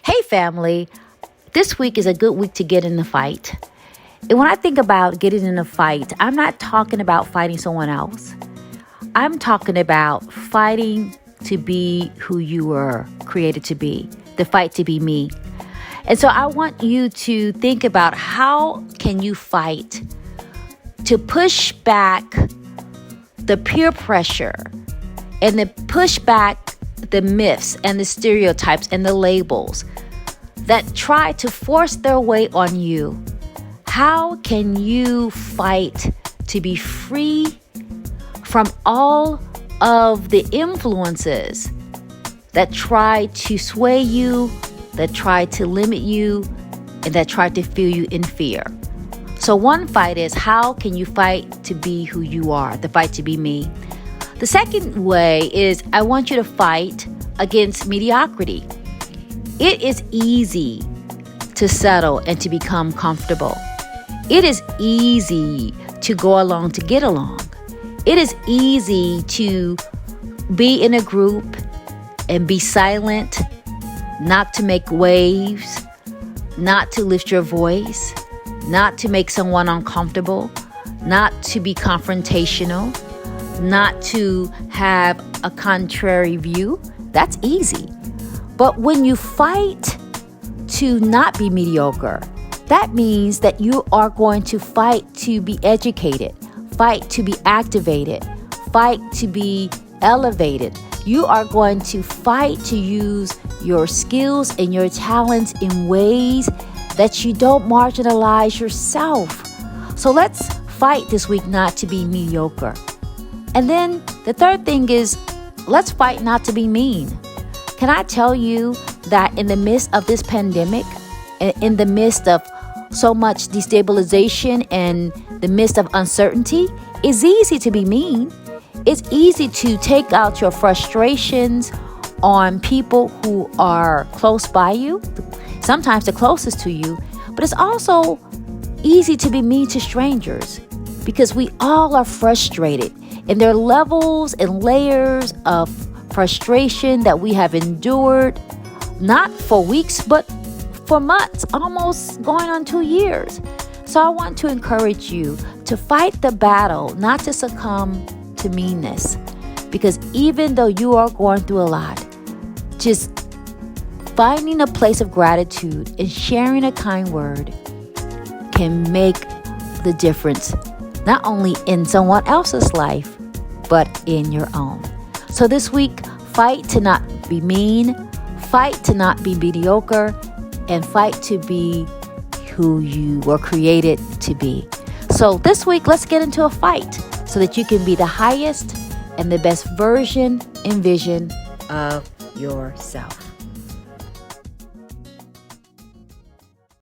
Hey family, this week is a good week to get in the fight. And when I think about getting in a fight, I'm not talking about fighting someone else. I'm talking about fighting to be who you were created to be, the fight to be me. And so I want you to think about how can you fight to push back the peer pressure and to push back the myths and the stereotypes and the labels that try to force their way on you. How can you fight to be free from all of the influences that try to sway you, that try to limit you, and that try to fill you in fear? So one fight is, how can you fight to be who you are, the fight to be me? The second way is, I want you to fight against mediocrity. It is easy to settle and to become comfortable. It is easy to go along to get along. It is easy to be in a group and be silent, not to make waves, not to lift your voice, not to make someone uncomfortable, not to be confrontational, not to have a contrary view. That's easy. But when you fight to not be mediocre, that means that you are going to fight to be educated, fight to be activated, fight to be elevated. You are going to fight to use your skills and your talents in ways that you don't marginalize yourself. So let's fight this week not to be mediocre. And then the third thing is, let's fight not to be mean. Can I tell you that in the midst of this pandemic, in the midst of so much destabilization and the midst of uncertainty, it's easy to be mean. It's easy to take out your frustrations on people who are close by you, sometimes the closest to you, but it's also easy to be mean to strangers because we all are frustrated. And there are levels and layers of frustration that we have endured, not for weeks, but for months, almost going on 2 years. So I want to encourage you to fight the battle, not to succumb to meanness. Because even though you are going through a lot, just finding a place of gratitude and sharing a kind word can make the difference, not only in someone else's life, but in your own. So this week, fight to not be mean, fight to not be mediocre, and fight to be who you were created to be. So this week, let's get into a fight so that you can be the highest and the best version and vision of yourself.